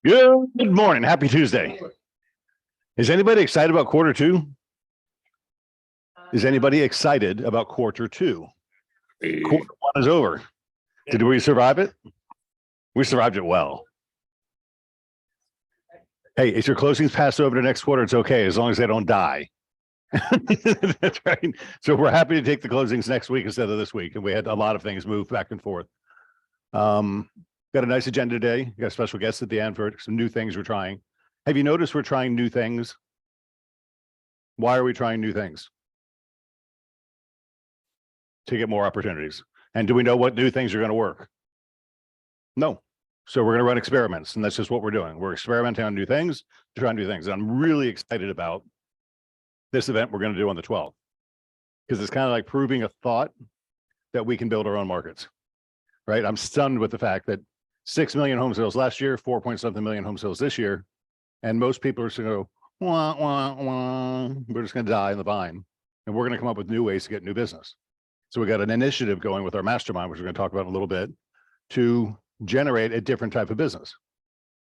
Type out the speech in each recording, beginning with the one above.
Good morning. Happy Tuesday. Is anybody excited about quarter two? Is anybody excited about quarter two? Quarter one is over. Did we survive it? We survived it well. Hey, if your closings pass over to next quarter, it's okay, as long as they don't die. That's right. So we're happy to take the closings next week instead of this week. And we had a lot of things move back and forth. Got a nice agenda today. Got a special guest at the end for some new things we're trying. Have you noticed we're trying new things? Why are we trying new things? To get more opportunities. And do we know what new things are going to work? No. So we're going to run experiments, and that's just what we're doing. We're experimenting on new things, trying new things. And I'm really excited about this event we're going to do on the 12th, because it's kind of like proving a thought that we can build our own markets, right? I'm stunned with the fact that 6 million home sales last year, 4.something million home sales this year. And most people are just going to go, wah, wah, wah. We're just going to die in the vine. And we're going to come up with new ways to get new business. So we got an initiative going with our mastermind, which we're going to talk about in a little bit, to generate a different type of business,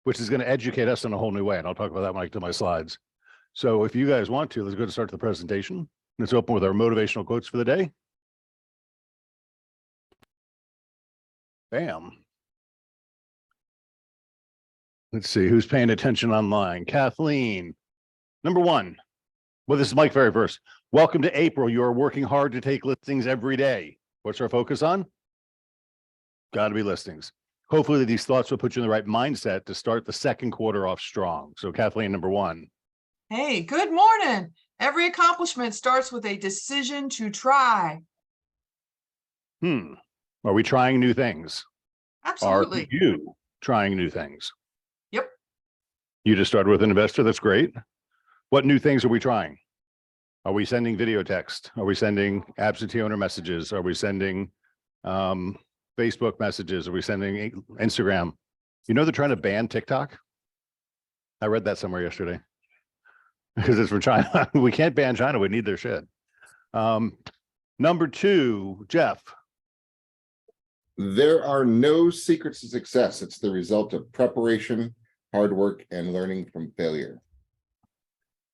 which is going to educate us in a whole new way. And I'll talk about that when I get to my slides. So if you guys want to, let's go to start the presentation. Let's open with our motivational quotes for the day. Bam. Let's see who's paying attention online. Kathleen, number one. Well, this is Mike very first. Welcome to April. You are working hard to take listings every day. What's our focus on? Got to be listings. Hopefully these thoughts will put you in the right mindset to start the second quarter off strong. So Kathleen, number one. Hey, good morning. Every accomplishment starts with a decision to try. Are we trying new things? Absolutely. Are you trying new things? Yep. You just started with an investor. That's great. What new things are we trying? Are we sending video text? Are we sending absentee owner messages? Are we sending Facebook messages? Are we sending Instagram? You know, they're trying to ban TikTok. I read that somewhere yesterday because it's from China. We can't ban China. We need their shit. Number two, Jeff. There are no secrets to success. It's the result of preparation, hard work, and learning from failure.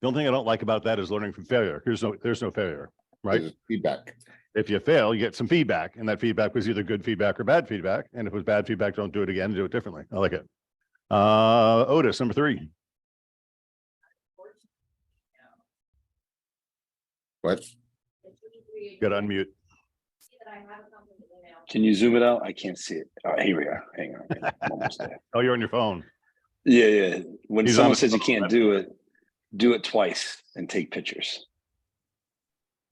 The only thing I don't like about that is learning from failure. There's no failure, right? There's feedback. If you fail, you get some feedback, and that feedback was either good feedback or bad feedback. And if it was bad feedback, don't do it again, do it differently. I like it. Otis, number three. What? Got to unmute. Can you zoom it out? I can't see it. Oh, here we are. Hang on. I'm almost there. Oh, you're on your phone. Yeah. When He's someone on says you the can't phone. do it twice and take pictures.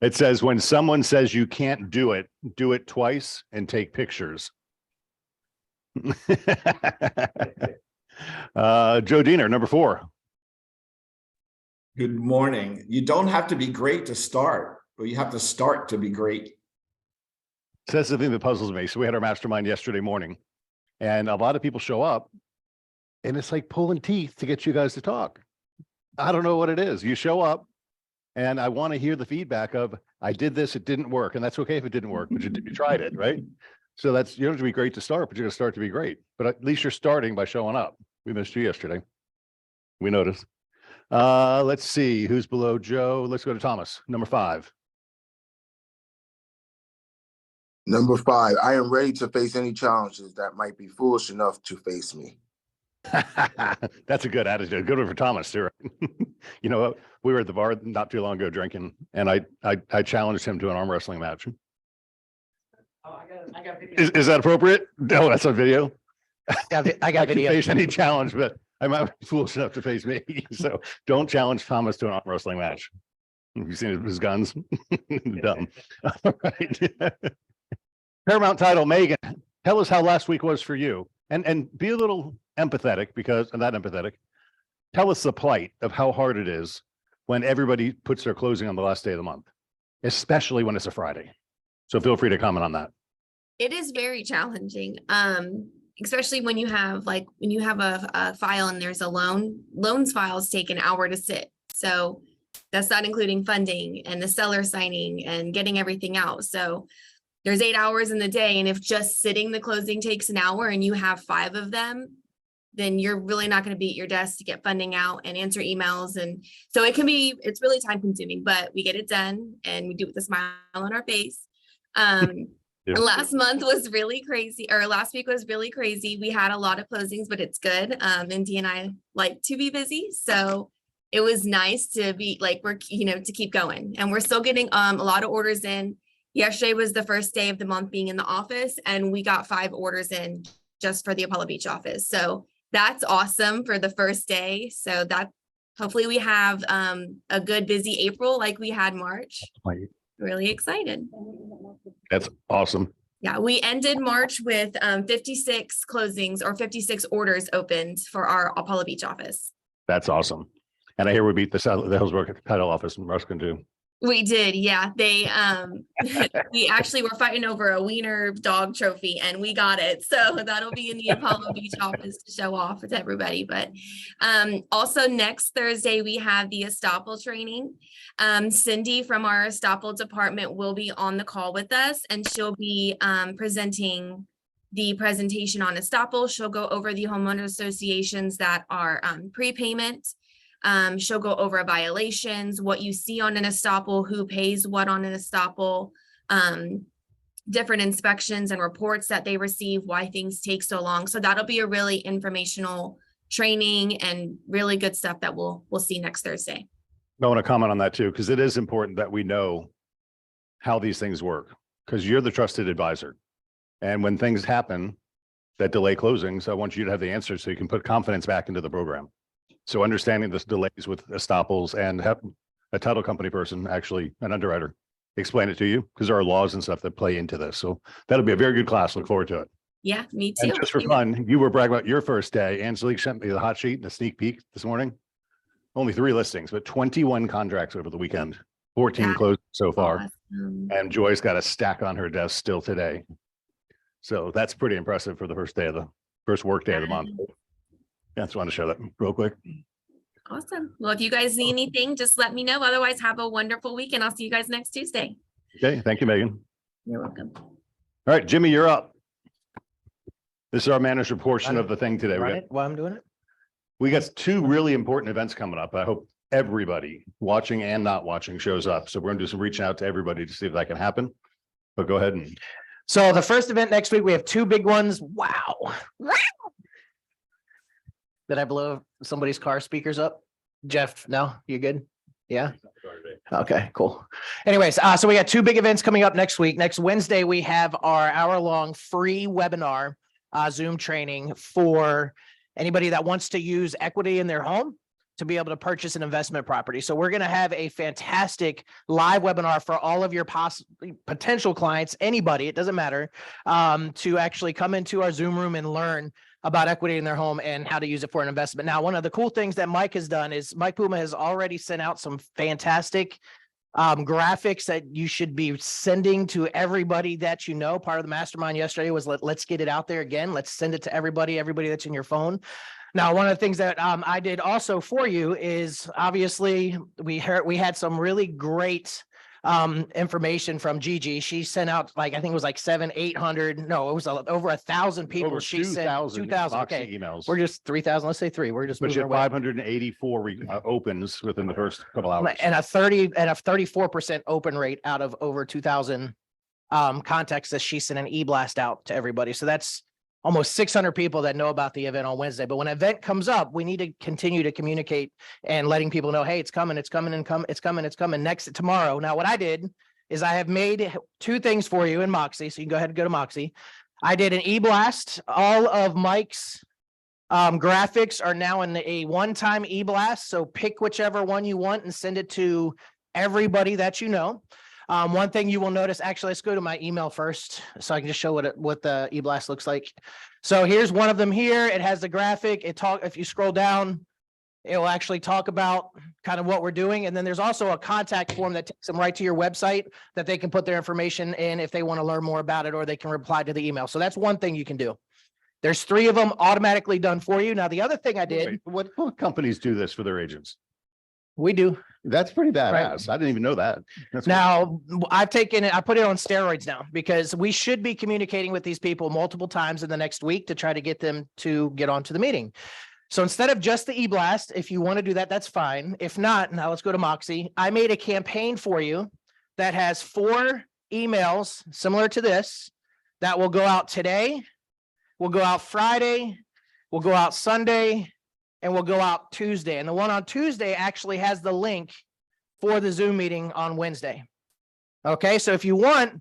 It says when someone says you can't do it twice and take pictures. Joe Diener, number four. Good morning. You don't have to be great to start, but you have to start to be great. So that's the thing that puzzles me. So we had our mastermind yesterday morning, and a lot of people show up, and it's like pulling teeth to get you guys to talk. I don't know what it is. You show up, and I want to hear the feedback of, I did this, it didn't work. And that's okay if it didn't work, but you tried it, right? So you don't have to be great to start, but you're going to start to be great. But at least you're starting by showing up. We missed you yesterday. We noticed. Let's see who's below Joe. Let's go to Thomas, number five. Number five, I am ready to face any challenges that might be foolish enough to face me. That's a good attitude. Good one for Thomas too. Right? You know what? We were at the bar not too long ago drinking, and I challenged him to an arm wrestling match. Oh, I got video. Is that appropriate? No, that's on video. I got can video. face any challenge, but I might be foolish enough to face me. So don't challenge Thomas to an arm wrestling match. Have you seen his guns? Dumb. All right. Paramount title, Megan. Tell us how last week was for you, and be a little empathetic because not empathetic. Tell us the plight of how hard it is when everybody puts their closing on the last day of the month, especially when it's a Friday. So feel free to comment on that. It is very challenging, especially when you have a file and there's a loans files take an hour to sit. So that's not including funding and the seller signing and getting everything out. So there's 8 hours in the day. And if just sitting the closing takes an hour and you have 5 of them, then you're really not going to be at your desk to get funding out and answer emails. And so it's really time consuming, but we get it done and we do it with a smile on our face. Yeah. And last month was really crazy, or last week was really crazy. We had a lot of closings, but it's good. Indy and I like to be busy. So it was nice to be like, to keep going, and we're still getting a lot of orders in. Yesterday was the first day of the month being in the office, and we got 5 orders in just for the Apollo Beach office. So that's awesome for the first day. So that hopefully we have a good busy April like we had March. Really excited. That's awesome. Yeah, we ended March with 56 closings or 56 orders opened for our Apollo Beach office. That's awesome. And I hear we beat the Hillsborough title office in Ruskin too. We did, yeah. They we actually were fighting over a wiener dog trophy and we got it. So that'll be in the Apollo Beach office to show off to everybody. But also next Thursday, we have the Estoppel training. Cindy from our Estoppel department will be on the call with us, and she'll be presenting the presentation on Estoppel. She'll go over the homeowner associations that are prepayment. She'll go over violations, what you see on an estoppel, who pays what on an estoppel, different inspections and reports that they receive, why things take so long. So that'll be a really informational training and really good stuff that we'll see next Thursday. I want to comment on that too, because it is important that we know how these things work, because you're the trusted advisor. And when things happen that delay closings, I want you to have the answers so you can put confidence back into the program. So understanding this delays with estoppels and have a title company person, actually an underwriter, explain it to you, because there are laws and stuff that play into this. So that'll be a very good class. Look forward to it. Yeah, me too. And just for fun, you were bragging about your first day. Angelique sent me the hot sheet and a sneak peek this morning. Only 3 listings, but 21 contracts over the weekend, 14 That's closed so far. Awesome. And Joy's got a stack on her desk still today. So that's pretty impressive for the first work day of the month. Yeah, just wanted to show that real quick. Awesome. Well, if you guys need anything, just let me know. Otherwise, have a wonderful weekend. I'll see you guys next Tuesday. Okay, thank you, Megan. You're welcome. All right, Jimmy, you're up. This is our manager portion of the thing today. Run it while I'm doing it. We got 2 really important events coming up. I hope everybody watching and not watching shows up. So we're gonna do some reaching out to everybody to see if that can happen. But go ahead and. So the first event next week, we have 2 big ones. Wow. Did I blow somebody's car speakers up? Jeff, no, you good? Yeah. Okay, cool. Anyways, so we got 2 big events coming up next week. Next Wednesday, we have our hour-long free webinar, Zoom training for anybody that wants to use equity in their home to be able to purchase an investment property. So we're going to have a fantastic live webinar for all of your potential clients, anybody, it doesn't matter, to actually come into our Zoom room and learn about equity in their home and how to use it for an investment. Now, one of the cool things that Mike has done is Mike Puma has already sent out some fantastic graphics that you should be sending to everybody that you know. Part of the mastermind yesterday was let's get it out there again. Let's send it to everybody that's in your phone. Now, one of the things that I did also for you is obviously we had some really great information from Gigi. She sent out I think it was 700-800. No, it was over 1,000 people. Over She sent 2,000 Okay, emails. we're just 3,000. Let's say 3. We're just But you moving had our way. 584 opens within the first couple hours. And a 34% open rate out of over 2,000 contacts that she sent an e-blast out to everybody. So that's almost 600 people that know about the event on Wednesday. But when an event comes up, we need to continue to communicate and letting people know, hey, it's coming tomorrow. Now, what I did is I have made 2 things for you in Moxie. So you can go ahead and go to Moxie. I did an e-blast. All of Mike's graphics are now in a one-time e-blast. So pick whichever one you want and send it to everybody that you know. One thing you will notice, actually, let's go to my email first so I can just show what the e-blast looks like. So here's one of them here. It has the graphic. If you scroll down, it will actually talk about kind of what we're doing. And then there's also a contact form that takes them right to your website that they can put their information in if they want to learn more about it, or they can reply to the email. So that's one thing you can do. There's 3 of them automatically done for you. Now, the other thing I did. Wait, what companies do this for their agents? We do. That's pretty badass. I didn't even know that. That's cool. Now, I've taken it, I put it on steroids now because we should be communicating with these people multiple times in the next week to try to get them to get onto the meeting. So instead of just the e-blast, if you want to do that, that's fine. If not, now let's go to Moxie. I made a campaign for you that has 4 emails similar to this that will go out today, will go out Friday, will go out Sunday, and will go out Tuesday. And the one on Tuesday actually has the link for the Zoom meeting on Wednesday. Okay, so if you want,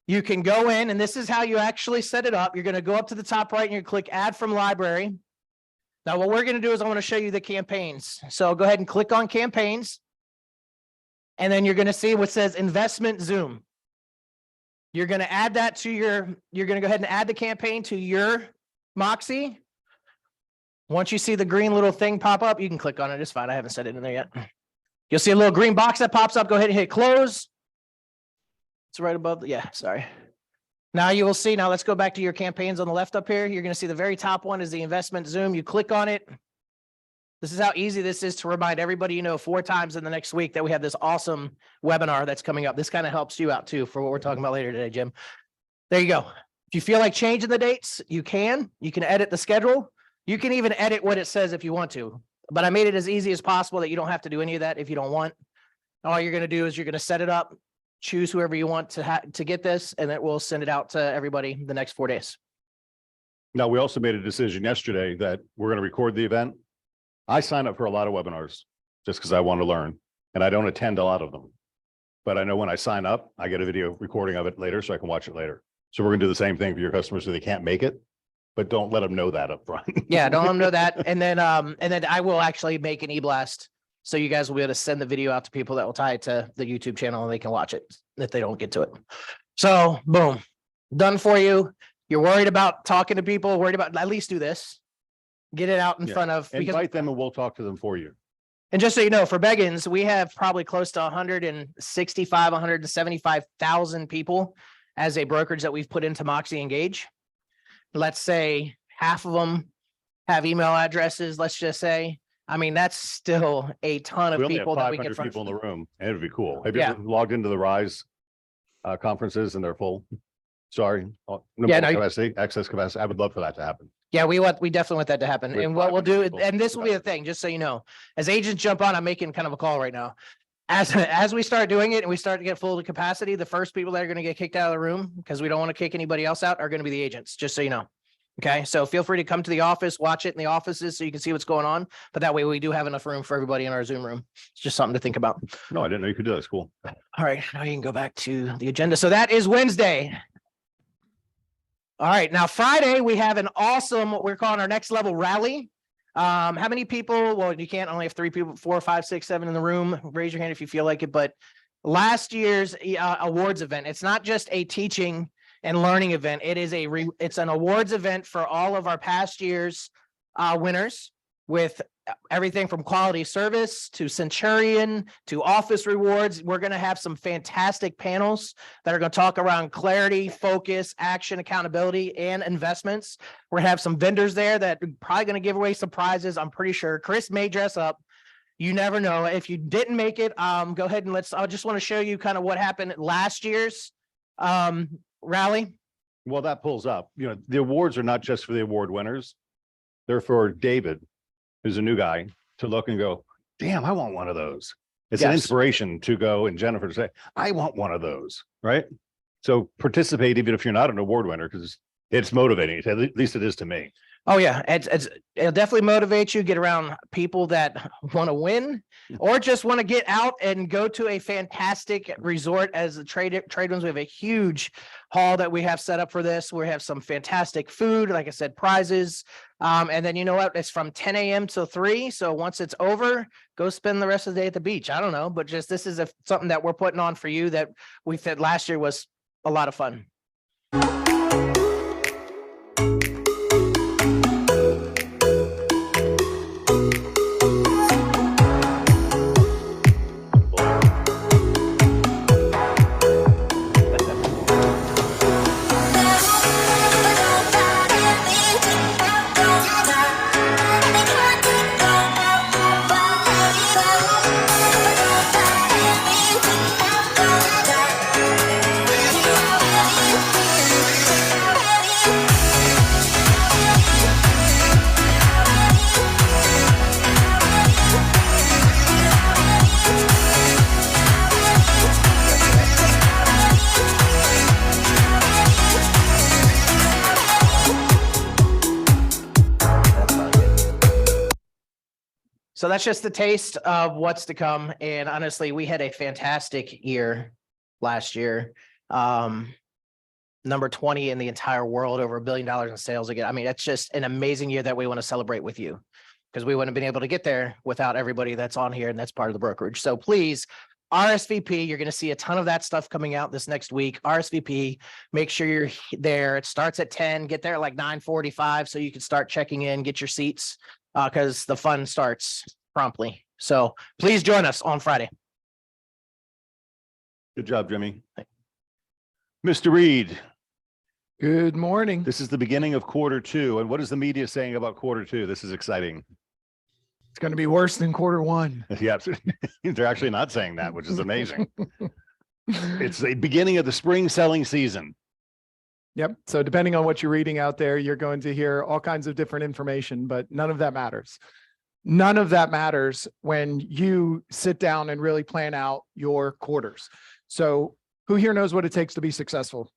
you can go in, and this is how you actually set it up. You're going to go up to the top right and you click add from library. Now, what we're going to do is I want to show you the campaigns. So go ahead and click on campaigns. And then you're going to see what says investment Zoom. You're going to add that to you're going to go ahead and add the campaign to your Moxie. Once you see the green little thing pop up, you can click on it. It's fine. I haven't set it in there yet. You'll see a little green box that pops up. Go ahead and hit close. It's right above. Yeah, sorry. Now you will see, now let's go back to your campaigns on the left up here. You're going to see the very top one is the investment Zoom. You click on it. This is how easy this is to remind everybody, you know, 4 times in the next week that we have this awesome webinar that's coming up. This kind of helps you out too for what we're talking about later today, Jim. There you go. If you feel like changing the dates, you can edit the schedule. You can even edit what it says if you want to, but I made it as easy as possible that you don't have to do any of that if you don't want. All you're going to do is you're going to set it up, choose whoever you want to get this, and then we'll send it out to everybody the next 4 days. Now, we also made a decision yesterday that we're going to record the event. I sign up for a lot of webinars just because I want to learn, and I don't attend a lot of them. But I know when I sign up, I get a video recording of it later so I can watch it later. So we're going to do the same thing for your customers so they can't make it, but don't let them know that up front. Yeah, don't let them know that. And then I will actually make an e-blast. So you guys will be able to send the video out to people that will tie it to the YouTube channel and they can watch it if they don't get to it. So boom, done for you. You're worried about talking to people, worried about, at least do this. Get it out in Yeah. front of. Invite them and we'll talk to them for you. And just so you know, for Beggins, we have probably close to 165, 175,000 people as a brokerage that we've put into Moxie Engage. Let's say half of them have email addresses, let's just say. I mean, that's still a ton of We only have people that we can. 500 people in the room, and it'd be cool. Have you Yeah. ever logged into the Rise conferences and they're full? Sorry. Yeah, no, Access capacity. I would love for that to happen. Yeah, we definitely want that to happen. With And what we'll do, 500 people. and this will be the thing, just so you know, as agents jump on, I'm making kind of a call right now. As we start doing it and we start to get full to capacity, the first people that are going to get kicked out of the room, because we don't want to kick anybody else out, are going to be the agents, just so you know. Okay, so feel free to come to the office, watch it in the offices so you can see what's going on. But that way we do have enough room for everybody in our Zoom room. It's just something to think about. No, I didn't know you could do that. It's cool. All right, now you can go back to the agenda. So that is Wednesday. All right, now Friday, we have an awesome, what we're calling our next level rally. How many people? Well, you can't only have 3 people, 4, 5, 6, 7 in the room. Raise your hand if you feel like it. But last year's awards event, it's not just a teaching and learning event. It is it's an awards event for all of our past years winners, with everything from quality service to Centurion to office rewards. We're going to have some fantastic panels that are going to talk around clarity, focus, action, accountability, and investments. We're going to have some vendors there that are probably going to give away some prizes. I'm pretty sure Chris may dress up. You never know. If you didn't make it, go ahead and I just want to show you kind of what happened at last year's rally. Well, that pulls up, you know, the awards are not just for the award winners. They're for David, who's a new guy, to look and go, damn, I want one of those. It's an Yes. inspiration to go, and Jennifer to say, I want one of those, right? So participate even if you're not an award winner, because it's motivating. At least it is to me. Oh yeah, it'll definitely motivate you, get around people that want to win or just want to get out and go to a fantastic resort. As the trade winds, we have a huge hall that we have set up for this. We have some fantastic food, like I said, prizes. And then you know what? It's from 10 a.m. till 3. So once it's over, go spend the rest of the day at the beach. I don't know, but just this is something that we're putting on for you that we said last year was a lot of fun. So that's just the taste of what's to come. And honestly, we had a fantastic year last year. Number 20 in the entire world, over $1 billion in sales again. I mean, it's just an amazing year that we want to celebrate with you, because we wouldn't have been able to get there without everybody that's on here and that's part of the brokerage. So please, RSVP, you're going to see a ton of that stuff coming out this next week. RSVP, make sure you're there. It starts at 10, get there at like 9:45 so you can start checking in, get your seats, because the fun starts promptly. So please join us on Friday. Good job, Jimmy. Mr. Reed, Good morning. this is the beginning of Q2. And what is the media saying about Q2? This is exciting. It's going to be worse than Q1. Yeah, they're actually not saying that, which is amazing. It's the beginning of the spring selling season. Yep. So depending on what you're reading out there, you're going to hear all kinds of different information, but none of that matters. None of that matters when you sit down and really plan out your quarters. So who here knows what it takes to be successful?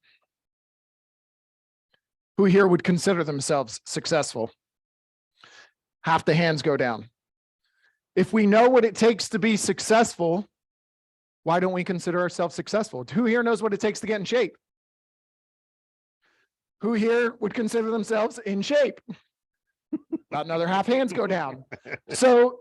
Who here would consider themselves successful? Half the hands go down. If we know what it takes to be successful, why don't we consider ourselves successful? Who here knows what it takes to get in shape? Who here would consider themselves in shape? About another half hands go down. So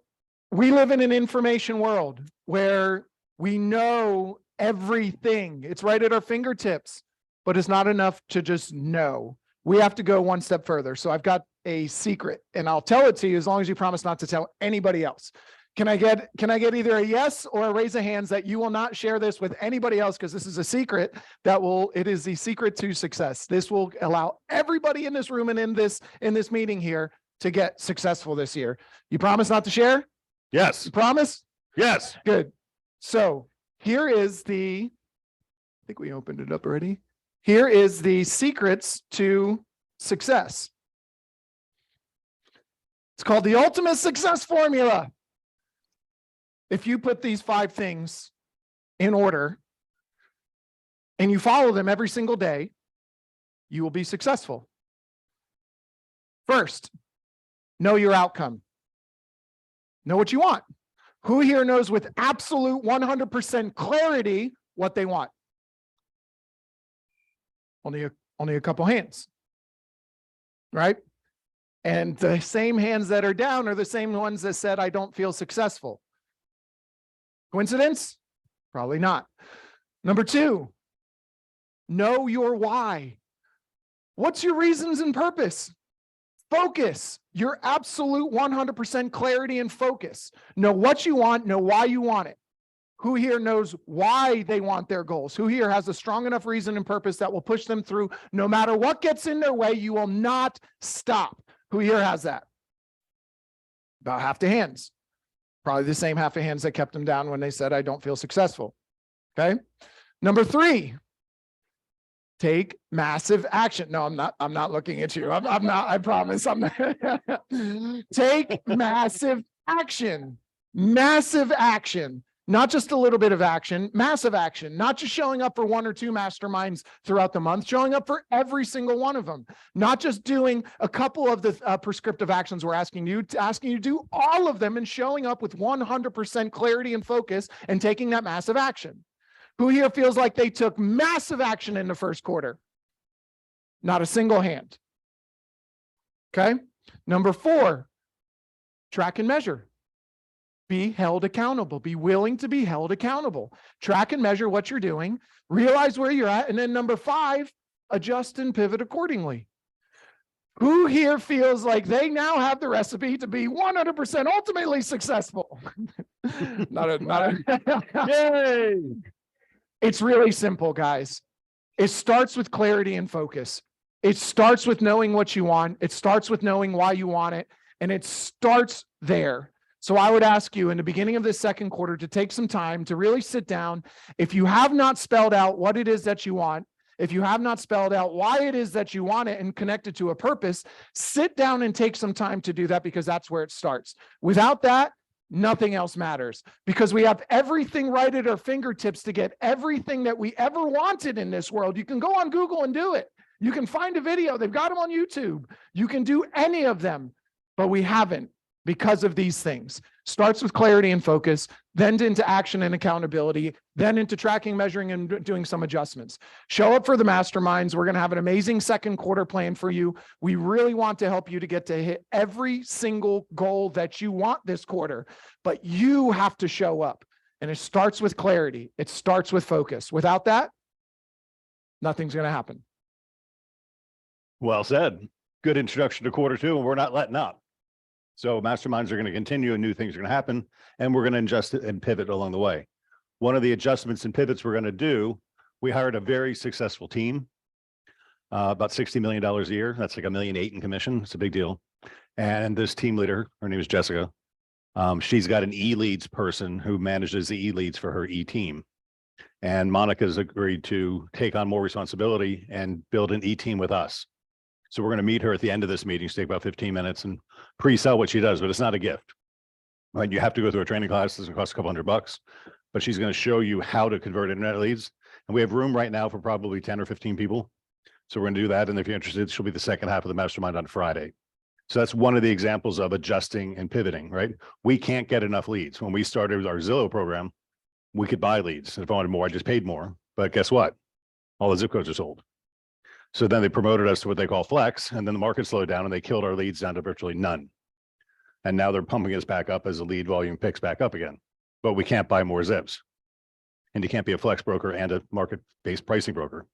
we live in an information world where we know everything. It's right at our fingertips, but it's not enough to just know. We have to go one step further. So I've got a secret, and I'll tell it to you as long as you promise not to tell anybody else. Can I get either a yes or a raise of hands that you will not share this with anybody else, because this is a secret it is the secret to success. This will allow everybody in this room and in this meeting here to get successful this year. You promise not to share? Yes, You promise? yes. Good. So here is I think we opened it up already. Here is the secrets to success. It's called the ultimate success formula. If you put these 5 things in order and you follow them every single day, you will be successful. First, know your outcome. Know what you want. Who here knows with absolute 100% clarity what they want? Only a couple hands, right? And the same hands that are down are the same ones that said, I don't feel successful. Coincidence? Probably not. Number 2, know your why. What's your reasons and purpose? Focus, your absolute 100% clarity and focus. Know what you want, know why you want it. Who here knows why they want their goals? Who here has a strong enough reason and purpose that will push them through no matter what gets in their way? You will not stop. Who here has that? About half the hands. Probably the same half of hands that kept them down when they said, I don't feel successful. Okay. Number 3, take massive action. No, I'm not looking at you. I'm not, I promise. I'm not. Take massive action. Massive action. Not just a little bit of action, massive action, not just showing up for 1 or 2 masterminds throughout the month, showing up for every single one of them, not just doing a couple of the prescriptive actions we're asking you to do all of them, and showing up with 100% clarity and focus and taking that massive action. Who here feels like they took massive action in the first quarter? Not a single hand. Okay. Number 4, track and measure. Be held accountable. Be willing to be held accountable. Track and measure what you're doing. Realize where you're at. And then number 5, adjust and pivot accordingly. Who here feels like they now have the recipe to be 100% ultimately successful? Yay! It's really simple, guys. It starts with clarity and focus. It starts with knowing what you want. It starts with knowing why you want it. And it starts there. So I would ask you in the beginning of this second quarter to take some time to really sit down. If you have not spelled out what it is that you want, if you have not spelled out why it is that you want it and connect it to a purpose, sit down and take some time to do that, because that's where it starts. Without that, nothing else matters, because we have everything right at our fingertips to get everything that we ever wanted in this world. You can go on Google and do it. You can find a video. They've got them on YouTube. You can do any of them, but we haven't, because of these things. starts with clarity and focus, then into action and accountability, then into tracking, measuring, and doing some adjustments. Show up for the masterminds. We're going to have an amazing second quarter plan for you. We really want to help you to get to hit every single goal that you want this quarter, but you have to show up. And it starts with clarity. It starts with focus. Without that, nothing's going to happen. Well said. Good introduction to quarter two, and we're not letting up. So masterminds are going to continue and new things are going to happen, and we're going to adjust it and pivot along the way. One of the adjustments and pivots we're going to do, we hired a very successful team, about $60 million a year. That's like $1.8 million in commission. It's a big deal. And this team leader, her name is Jessica. She's got an e-leads person who manages the e-leads for her e-team. And Monica's agreed to take on more responsibility and build an e-team with us. So we're going to meet her at the end of this meeting, take about 15 minutes and pre-sell what she does, but it's not a gift. Right? You have to go through a training class. It's going to cost a couple $100, but she's going to show you how to convert internet leads. And we have room right now for probably 10 or 15 people. So we're going to do that. And if you're interested, she'll be the second half of the mastermind on Friday. So that's one of the examples of adjusting and pivoting, right? We can't get enough leads. When we started our Zillow program, we could buy leads. And if I wanted more, I just paid more. But guess what? All the zip codes are sold. So then they promoted us to what they call flex, and then the market slowed down and they killed our leads down to virtually none. And now they're pumping us back up as the lead volume picks back up again, but we can't buy more zips. And you can't be a flex broker and a market-based pricing broker.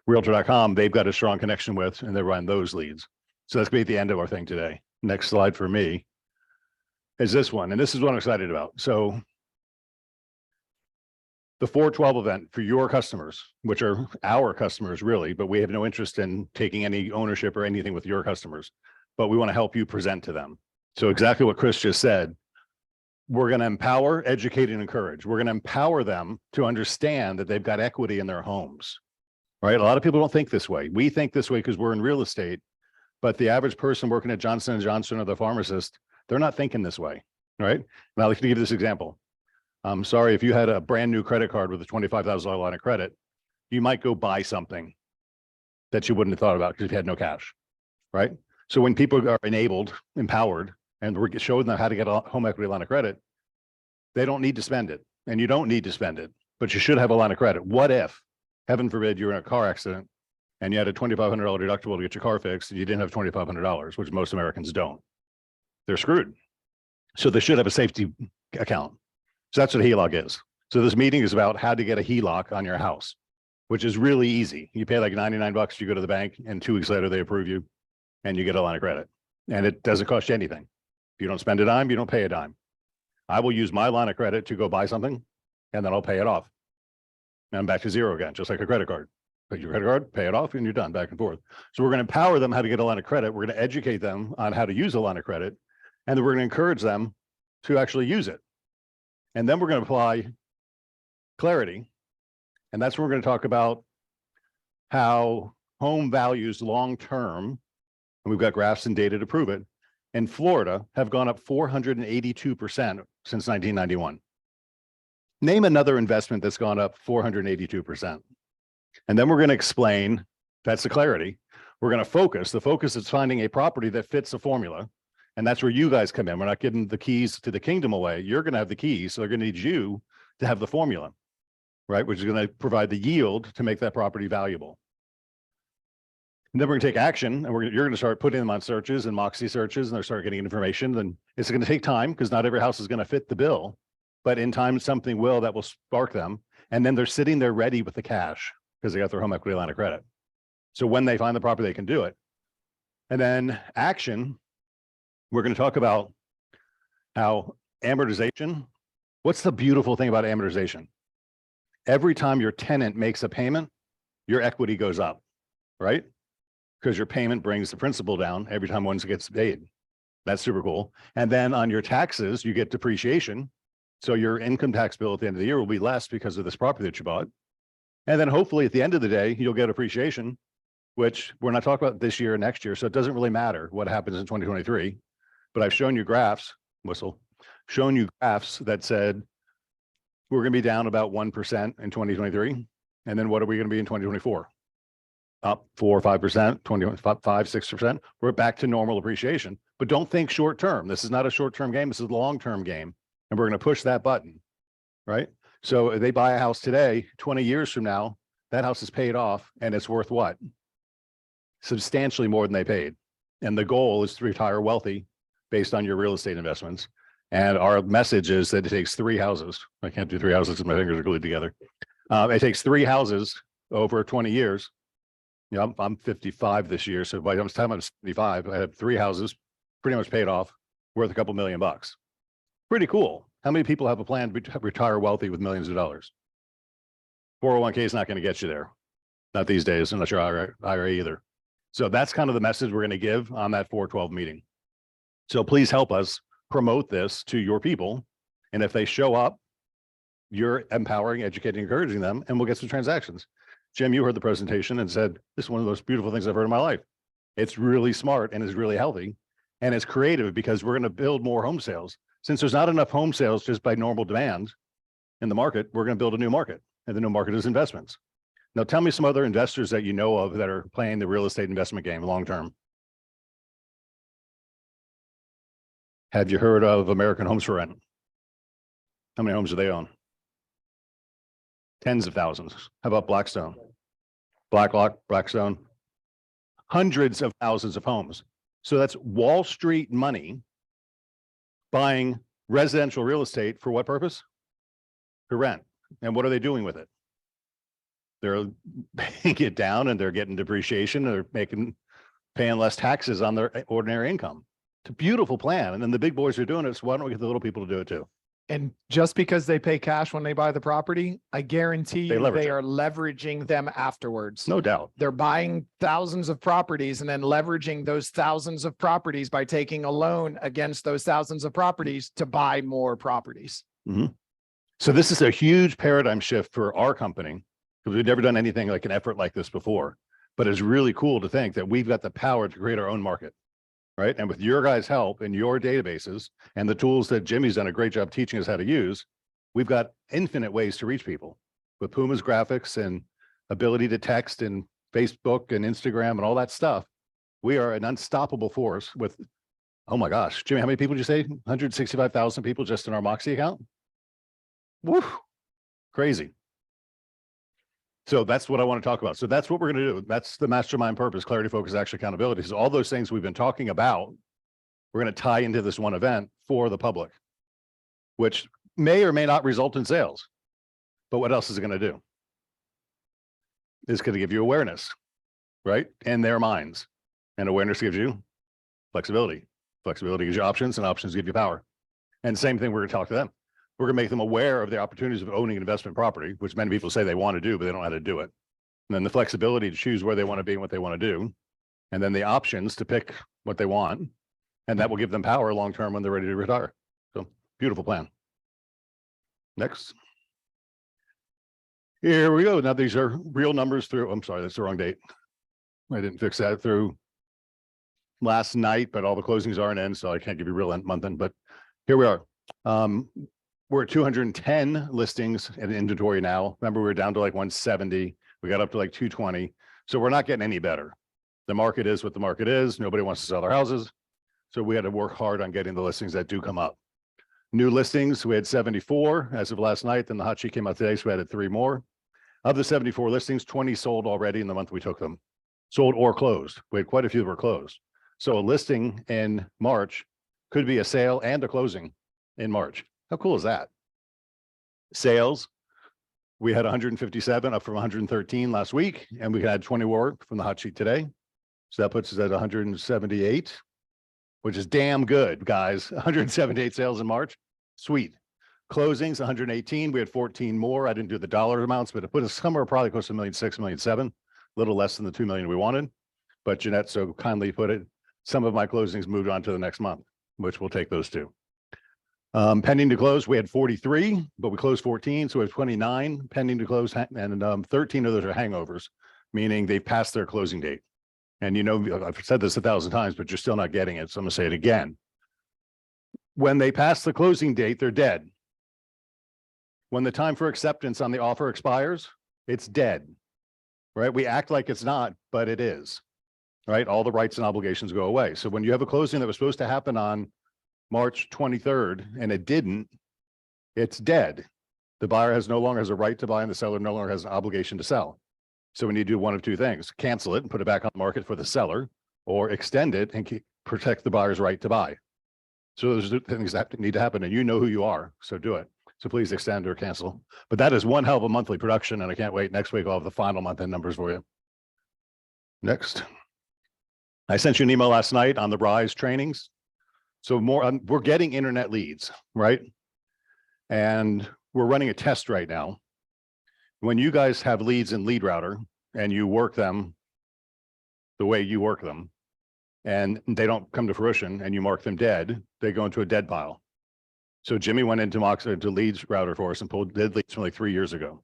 Realtor.com, they've got a strong connection with, and they run those leads. So that's gonna be at the end of our thing today. Next slide for me is this one. And this is what I'm excited about. So the 412 event for your customers, which are our customers really, but we have no interest in taking any ownership or anything with your customers, but we want to help you present to them. So exactly what Chris just said, we're going to empower, educate, and encourage. We're going to empower them to understand that they've got equity in their homes, right? A lot of people don't think this way. We think this way because we're in real estate, but the average person working at Johnson & Johnson or the pharmacist, they're not thinking this way, right? And I'd like to give this example. I'm sorry, if you had a brand new credit card with a $25,000 line of credit, you might go buy something that you wouldn't have thought about because you had no cash, right? So when people are enabled, empowered, and we're showing them how to get a home equity line of credit, they don't need to spend it, and you don't need to spend it, but you should have a line of credit. What if, heaven forbid, you're in a car accident and you had a $2,500 deductible to get your car fixed and you didn't have $2,500, which most Americans don't. They're screwed. So they should have a safety account. So that's what a HELOC is. So this meeting is about how to get a HELOC on your house, which is really easy. You pay like $99, you go to the bank, and 2 weeks later they approve you and you get a line of credit. And it doesn't cost you anything. If you don't spend a dime, you don't pay a dime. I will use my line of credit to go buy something and then I'll pay it off. And I'm back to zero again, just like a credit card. Put your credit card, pay it off, and you're done, back and forth. So we're going to empower them how to get a line of credit. We're going to educate them on how to use a line of credit, and then we're going to encourage them to actually use it. And then we're going to apply clarity. And that's when we're going to talk about how home values long-term, and we've got graphs and data to prove it, in Florida have gone up 482% since 1991. Name another investment that's gone up 482%. And then we're going to explain, that's the clarity. We're going to focus. The focus is finding a property that fits the formula. And that's where you guys come in. We're not giving the keys to the kingdom away. You're going to have the keys. So they're going to need you to have the formula, right? Which is going to provide the yield to make that property valuable. And then we're going to take action, and you're going to start putting them on searches and Moxie searches, and they'll start getting information. Then it's going to take time because not every house is going to fit the bill, but in time, something will that will spark them. And then they're sitting there ready with the cash because they got their home equity line of credit. So when they find the property, they can do it. And then action. We're going to talk about how amortization, what's the beautiful thing about amortization? Every time your tenant makes a payment, your equity goes up, right? Because your payment brings the principal down every time one gets paid. That's super cool. And then on your taxes, you get depreciation. So your income tax bill at the end of the year will be less because of this property that you bought. And then hopefully at the end of the day, you'll get appreciation, which we're not talking about this year or next year. So it doesn't really matter what happens in 2023. But I've shown you graphs, shown you graphs that said we're going to be down about 1% in 2023. And then what are we going to be in 2024? Up 4 or 5%, 25, 6%. We're back to normal appreciation. But don't think short term. This is not a short term game. This is a long term game. and we're going to push that button, right? So if they buy a house today, 20 years from now, that house is paid off and it's worth what? Substantially more than they paid. And the goal is to retire wealthy based on your real estate investments. And our message is that it takes 3 houses. I can't do 3 houses because my fingers are glued together. It takes 3 houses over 20 years. You know, I'm 55 this year. So by the time I'm 75, I have 3 houses pretty much paid off, worth a couple $1 million. Pretty cool. How many people have a plan to retire wealthy with millions of dollars? 401k is not going to get you there. Not these days, unless you're IRA either. So that's kind of the message we're going to give on that 412 meeting. So please help us promote this to your people. And if they show up, you're empowering, educating, encouraging them, and we'll get some transactions. Jim, you heard the presentation and said, this is one of the most beautiful things I've heard in my life. It's really smart and it's really healthy and it's creative because we're going to build more home sales. Since there's not enough home sales just by normal demand in the market, we're going to build a new market, and the new market is investments. Now, tell me some other investors that you know of that are playing the real estate investment game long-term. Have you heard of American Homes for Rent? How many homes do they own? Tens of thousands. How about Blackstone? BlackRock, Blackstone, hundreds of thousands of homes. So that's Wall Street money buying residential real estate for what purpose? To rent. And what are they doing with it? They're paying it down and they're getting depreciation. They're paying less taxes on their ordinary income. It's a beautiful plan. And then the big boys are doing it. So why don't we get the little people to do it too? And just because they pay cash when they buy the property, I guarantee They you leverage they it. are leveraging them afterwards. No doubt. They're buying thousands of properties and then leveraging those thousands of properties by taking a loan against those thousands of properties to buy more properties. So this is a huge paradigm shift for our company because we've never done anything like an effort like this before. But it's really cool to think that we've got the power to create our own market, right? And with your guys' help and your databases and the tools that Jimmy's done a great job teaching us how to use, we've got infinite ways to reach people with Puma's graphics and ability to text and Facebook and Instagram and all that stuff. We are an unstoppable force with, oh my gosh, Jimmy, how many people did you say? 165,000 people just in our Moxie account? Woo, crazy. So that's what I want to talk about. So that's what we're going to do. That's the mastermind purpose, clarity, focus, action, accountability. So all those things we've been talking about, we're going to tie into this one event for the public, which may or may not result in sales. But what else is it going to do? It's going to give you awareness, right? In their minds. And awareness gives you flexibility. Flexibility gives you options, and options give you power. And same thing, we're going to talk to them. We're going to make them aware of the opportunities of owning an investment property, which many people say they want to do, but they don't know how to do it. And then the flexibility to choose where they want to be and what they want to do. And then the options to pick what they want. And that will give them power long-term when they're ready to retire. So beautiful plan. Next. Here we go. Now these are real numbers through, I'm sorry, that's the wrong date. I didn't fix that through last night, but all the closings aren't in, so I can't give you real month end, but here we are. We're at 210 listings in inventory now. Remember, we were down to like 170. We got up to like 220. So we're not getting any better. The market is what the market is. Nobody wants to sell their houses. So we had to work hard on getting the listings that do come up. New listings, we had 74 as of last night. Then the hot sheet came out today, so we added 3 more. Of the 74 listings, 20 sold already in the month we took them. Sold or closed. We had quite a few that were closed. So a listing in March could be a sale and a closing in March. How cool is that? Sales, we had 157 up from 113 last week, and we had 20 more from the hot sheet today. So that puts us at 178, which is damn good, guys. 178 sales in March. Sweet. Closings, 118. We had 14 more. I didn't do the dollar amounts, but it put us somewhere probably close to 1,600,000, 1,700,000, a little less than the 2 million we wanted. But Jeanette so kindly put it, some of my closings moved on to the next month, which we'll take those 2. Pending to close, we had 43, but we closed 14. So we have 29 pending to close, and 13 of those are hangovers, meaning they passed their closing date. And you know, I've said this 1,000 times, but you're still not getting it. So I'm gonna say it again. When they pass the closing date, they're dead. When the time for acceptance on the offer expires, it's dead, right? We act like it's not, but it is, right? All the rights and obligations go away. So when you have a closing that was supposed to happen on March 23rd, and it didn't, it's dead. The buyer no longer has a right to buy and the seller no longer has an obligation to sell. So we need to do one of two things: cancel it and put it back on the market for the seller, or extend it and protect the buyer's right to buy. So those are things that need to happen, and you know who you are, so do it. So please extend or cancel. But that is one hell of a monthly production, and I can't wait. Next week I'll have the final month end numbers for you. Next. I sent you an email last night on the RISE trainings. So we're getting internet leads, right? And we're running a test right now. When you guys have leads in Lead Router and you work them the way you work them, and they don't come to fruition and you mark them dead, they go into a dead pile. So Jimmy went into to Leads Router for us and pulled dead leads from like 3 years ago.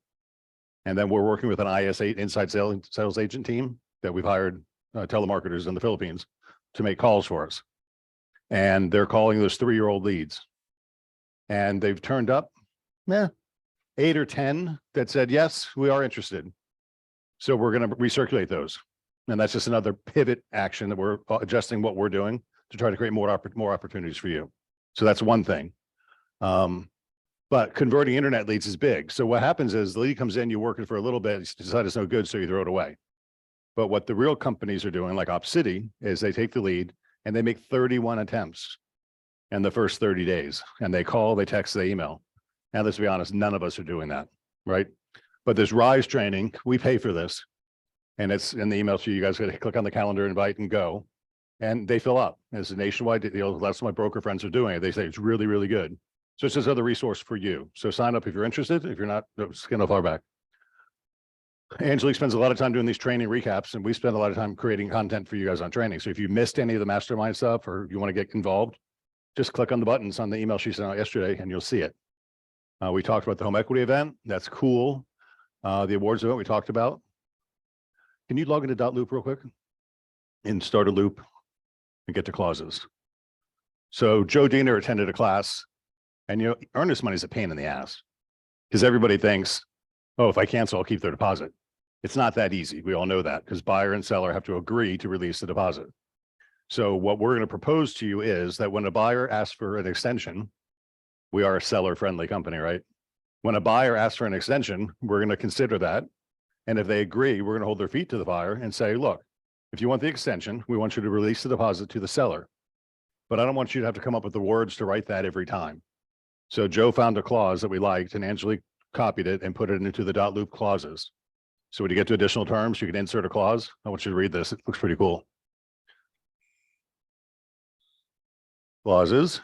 And then we're working with an IS8 inside sales agent team that we've hired telemarketers in the Philippines to make calls for us. And they're calling those 3-year-old leads. And they've turned up 8 or 10 that said, yes, we are interested. So we're going to recirculate those. And that's just another pivot action that we're adjusting what we're doing to try to create more opportunities for you. So that's one thing. But converting internet leads is big. So what happens is the lead comes in, you work it for a little bit, you decide it's no good, so you throw it away. But what the real companies are doing, like OpCity, is they take the lead and they make 31 attempts in the first 30 days. And they call, they text, they email. And let's be honest, none of us are doing that, right? But this RISE training, we pay for this. And it's in the email, so you guys got to click on the calendar invite and go. And they fill up. It's a nationwide deal. Lots of my broker friends are doing it. They say it's really, really good. So it's just another resource for you. So sign up if you're interested. If you're not, skin off our back. Angelique spends a lot of time doing these training recaps, and we spend a lot of time creating content for you guys on training. So if you missed any of the mastermind stuff or you want to get involved, just click on the buttons on the email she sent out yesterday and you'll see it. We talked about the home equity event. That's cool. The awards event we talked about. Can you log into Dotloop real quick and start a loop and get to clauses? So Joe Diener attended a class, and you know, earnest money is a pain in the ass because everybody thinks, oh, if I cancel, I'll keep their deposit. It's not that easy. We all know that because buyer and seller have to agree to release the deposit. So what we're going to propose to you is that when a buyer asks for an extension, we are a seller friendly company, right? When a buyer asks for an extension, we're going to consider that. And if they agree, we're going to hold their feet to the buyer and say, look, if you want the extension, we want you to release the deposit to the seller. But I don't want you to have to come up with the words to write that every time. So Joe found a clause that we liked and Angelique copied it and put it into the Dotloop clauses. So when you get to additional terms, you can insert a clause. I want you to read this. It looks pretty cool. Clauses.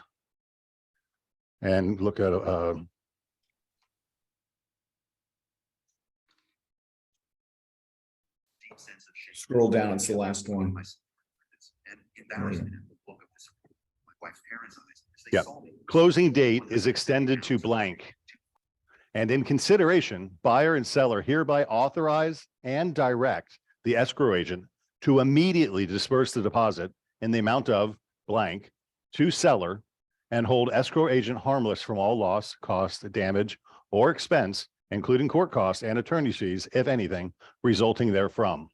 And look at Scroll down, it's the last one. Yeah. Closing date is extended to blank. And in consideration, buyer and seller hereby authorize and direct the escrow agent to immediately disperse the deposit in the amount of blank to seller and hold escrow agent harmless from all loss, cost, damage, or expense, including court costs and attorney fees, if anything, resulting therefrom.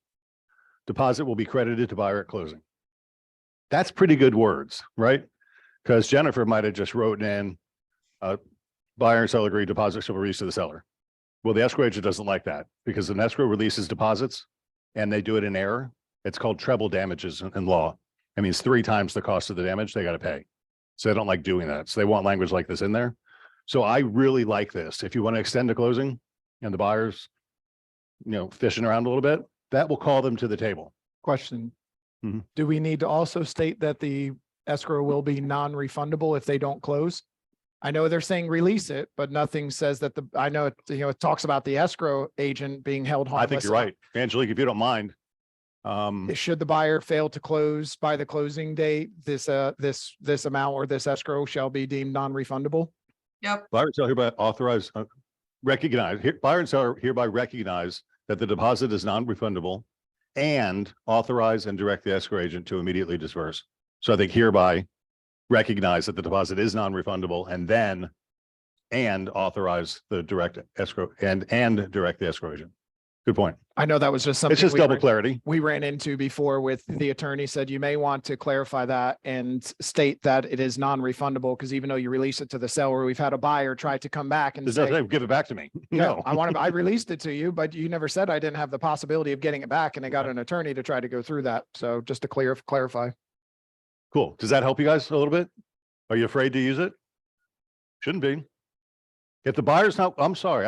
Deposit will be credited to buyer at closing. That's pretty good words, right? Because Jennifer might have just wrote in buyer and seller agree deposit shall be released to the seller. Well, the escrow agent doesn't like that because an escrow releases deposits and they do it in error. It's called treble damages in law. It means 3 times the cost of the damage they got to pay. So they don't like doing that. So they want language like this in there. So I really like this. If you want to extend the closing and the buyers, you know, fishing around a little bit, that will call them to the table. Question. Mhm. Do we need to also state that the escrow will be non-refundable if they don't close? I know they're saying release it, but nothing says that I know, it talks about the escrow agent being held harmless. I think you're right. Angelique, if you don't mind. Should the buyer fail to close by the closing date, this amount or this escrow shall be deemed non-refundable? Yep. Buyer and seller hereby authorize, buyer and seller hereby recognize that the deposit is non-refundable and authorize and direct the escrow agent to immediately disperse. So I think hereby recognize that the deposit is non-refundable and authorize the direct escrow and direct the escrow agent. Good point. I know that was just something. It's just we double ran- clarity. We ran into before with the attorney said you may want to clarify that and state that it is non-refundable because even though you release it to the seller, we've had a buyer try to come back and It doesn't say, say, give it back to me. No. I released it to you, but you never said I didn't have the possibility of getting it back. And I got an attorney to try to go through that. So just to clarify. Cool. Does that help you guys a little bit? Are you afraid to use it? Shouldn't be. If the buyer's not, I'm sorry,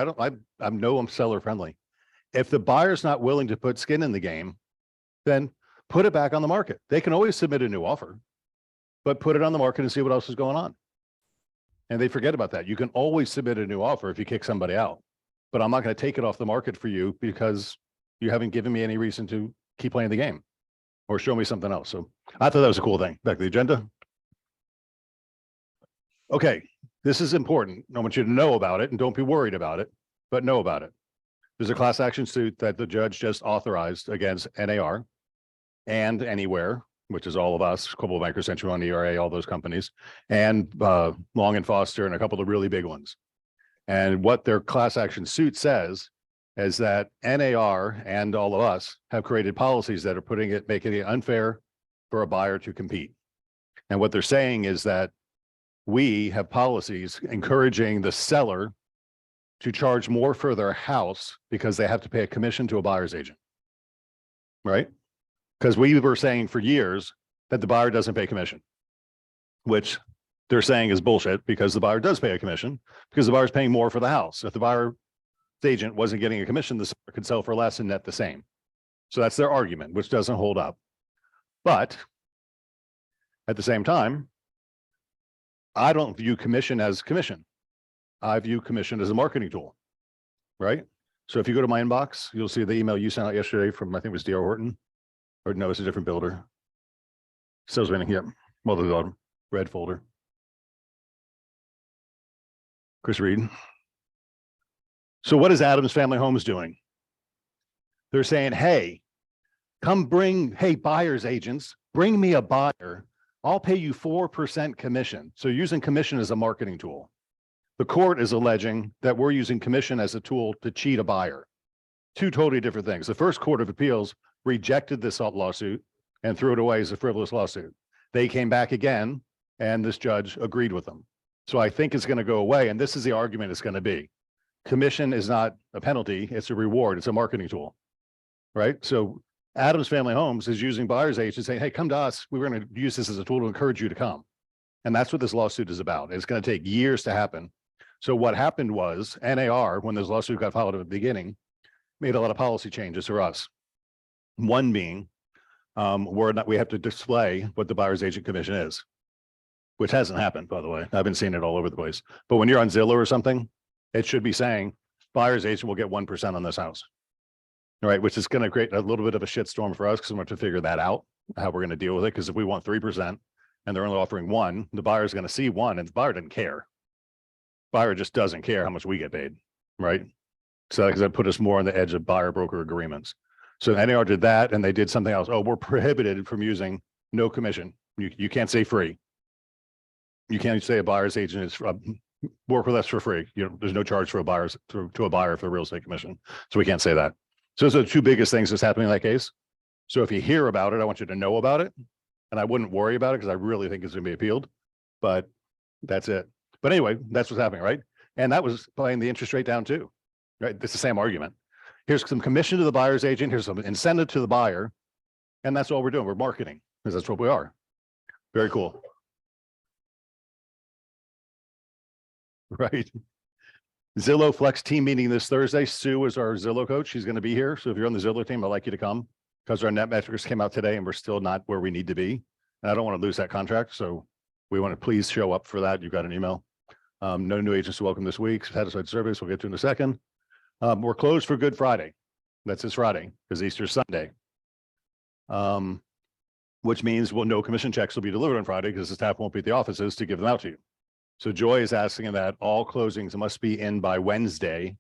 I'm seller friendly. If the buyer's not willing to put skin in the game, then put it back on the market. They can always submit a new offer, but put it on the market and see what else is going on. And they forget about that. You can always submit a new offer if you kick somebody out, but I'm not going to take it off the market for you because you haven't given me any reason to keep playing the game or show me something else. So I thought that was a cool thing. Back to the agenda. Okay, this is important. I want you to know about it and don't be worried about it, but know about it. There's a class action suit that the judge just authorized against NAR and Anywhere, which is all of us, Coldwell Banker, Century One, ERA, all those companies, and Long and Foster and a couple of really big ones. And what their class action suit says is that NAR and all of us have created policies that are making it unfair for a buyer to compete. And what they're saying is that we have policies encouraging the seller to charge more for their house because they have to pay a commission to a buyer's agent. Right? Because we were saying for years that the buyer doesn't pay commission, which they're saying is bullshit because the buyer does pay a commission because the buyer's paying more for the house. If the buyer's agent wasn't getting a commission, the seller could sell for less and net the same. So that's their argument, which doesn't hold up. But at the same time, I don't view commission as commission. I view commission as a marketing tool, right? So if you go to my inbox, you'll see the email you sent out yesterday from, I think it was D.R. Horton, or no, it's a different builder. Sales meeting, yep. Well, the bottom, red folder. Chris Reed. So what is Adams Family Homes doing? They're saying, hey, hey, buyer's agents, bring me a buyer. I'll pay you 4% commission. So using commission as a marketing tool. The court is alleging that we're using commission as a tool to cheat a buyer. Two totally different things. The first Court of Appeals rejected this lawsuit and threw it away as a frivolous lawsuit. They came back again and this judge agreed with them. So I think it's going to go away. And this is the argument it's going to be. Commission is not a penalty. It's a reward. It's a marketing tool, right? So Adams Family Homes is using buyer's agents saying, hey, come to us. We're going to use this as a tool to encourage you to come. And that's what this lawsuit is about. It's going to take years to happen. So what happened was NAR, when this lawsuit got filed at the beginning, made a lot of policy changes for us. One being, we have to display what the buyer's agent commission is, which hasn't happened, by the way. I've been seeing it all over the place. But when you're on Zillow or something, it should be saying buyer's agent will get 1% on this house. All right, which is going to create a little bit of a shitstorm for us because we want to figure that out, how we're going to deal with it. Because if we want 3% and they're only offering 1, the buyer's going to see 1 and the buyer doesn't care. Buyer just doesn't care how much we get paid, right? So that put us more on the edge of buyer broker agreements. So NAR did that and they did something else. Oh, we're prohibited from using no commission. You can't say free. You can't say a buyer's agent is work with us for free. There's no charge for a buyer to a buyer for real estate commission. So we can't say that. So those are the two biggest things that's happening in that case. So if you hear about it, I want you to know about it. And I wouldn't worry about it because I really think it's going to be appealed, but that's it. But anyway, that's what's happening, right? And that was playing the interest rate down too, right? It's the same argument. Here's some commission to the buyer's agent. Here's some incentive to the buyer. And that's all we're doing. We're marketing because that's what we are. Very cool. Right. Zillow Flex team meeting this Thursday. Sue is our Zillow coach. She's going to be here. So if you're on the Zillow team, I'd like you to come because our net metrics came out today and we're still not where we need to be. And I don't want to lose that contract. So we want to please show up for that. You got an email. No new agents welcome this week. Satisfied surveys we'll get to in a second. We're closed for Good Friday. That's this Friday because Easter's Sunday. Which means no commission checks will be delivered on Friday because the staff won't be at the offices to give them out to you. So Joy is asking that all closings must be in by Wednesday,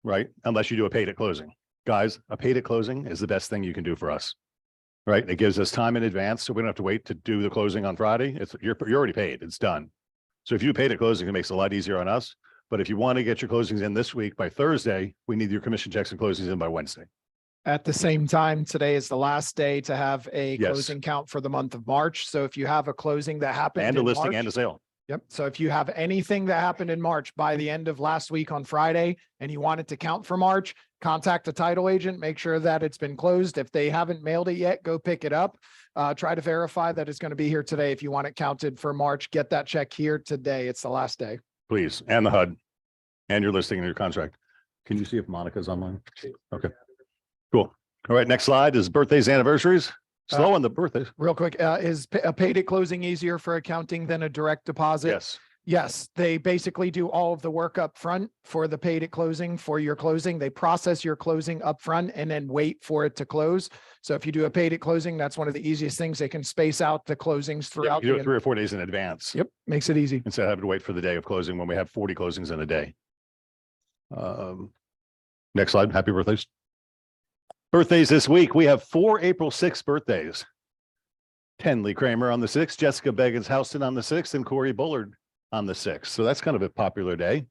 right? Unless you do a paid at closing. Guys, a paid at closing is the best thing you can do for us, right? It gives us time in advance so we don't have to wait to do the closing on Friday. You're already paid, it's done. So if you paid at closing, it makes it a lot easier on us. But if you want to get your closings in this week by Thursday, we need your commission checks and closings in by Wednesday. At the same time, today is the last day to have a Yes. closing count for the month of March. So if you have a closing that happened And a in listing and a March, sale. yep. So if you have anything that happened in March by the end of last week on Friday and you want it to count for March, contact a title agent, make sure that it's been closed. If they haven't mailed it yet, go pick it up. Try to verify that it's going to be here today. If you want it counted for March, get that check here today. It's the last day. Please, and the HUD and your listing and your contract. Can you see if Monica's online? Okay, cool. All right, next slide is birthdays, anniversaries. Slow on the birthdays. Real quick, is a paid at closing easier for accounting than a direct deposit? Yes, Yes, they basically do all of the work up front for the paid at closing for your closing. They process your closing up front and then wait for it to close. So if you do a paid at closing, that's one of the easiest things. They can space out the closings you throughout. do it the 3 or 4 days in advance. Yep, makes it easy. Instead of having to wait for the day of closing when we have 40 closings in a day. Next slide, happy birthdays. Birthdays this week, we have 4 April 6th birthdays. Tenley Kramer on the 6th, Jessica Beggins Houston on the 6th, and Corey Bullard on the 6th. So that's kind of a popular day.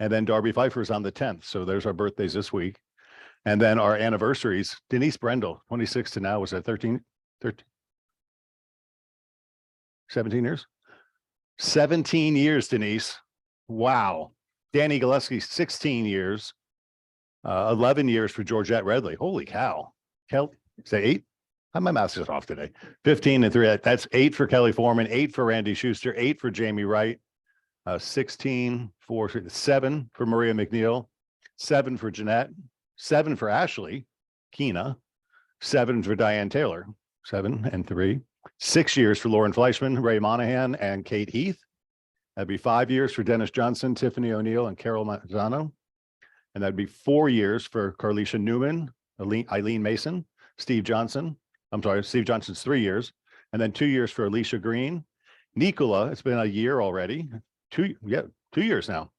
And then Darby Pfeiffer's on the 10th. So there's our birthdays this week. And then our anniversaries, Denise Brendel, 26 to now, was that 17 years? 17 years, Denise. Wow. Danny Gillespie, 16 years. 11 years for Georgette Redley. Holy cow. Say 8? My math's just off today. 15 and 3. That's 8 for Kelly Foreman, 8 for Randy Schuster, 8 for Jamie Wright, 16 for 7 for Maria McNeil, 7 for Jeanette, 7 for Ashley Keena, 7 for Diane Taylor, 7 and 3. 6 years for Lauren Fleischman, Ray Monahan, and Kate Heath. That'd be 5 years for Dennis Johnson, Tiffany O'Neill, and Carol Mazzano. And that'd be 4 years for Carlisha Newman, Eileen Mason, Steve Johnson. I'm sorry, Steve Johnson's 3 years. And then 2 years for Alicia Green. Nicola, it's been a year already. 2 years now.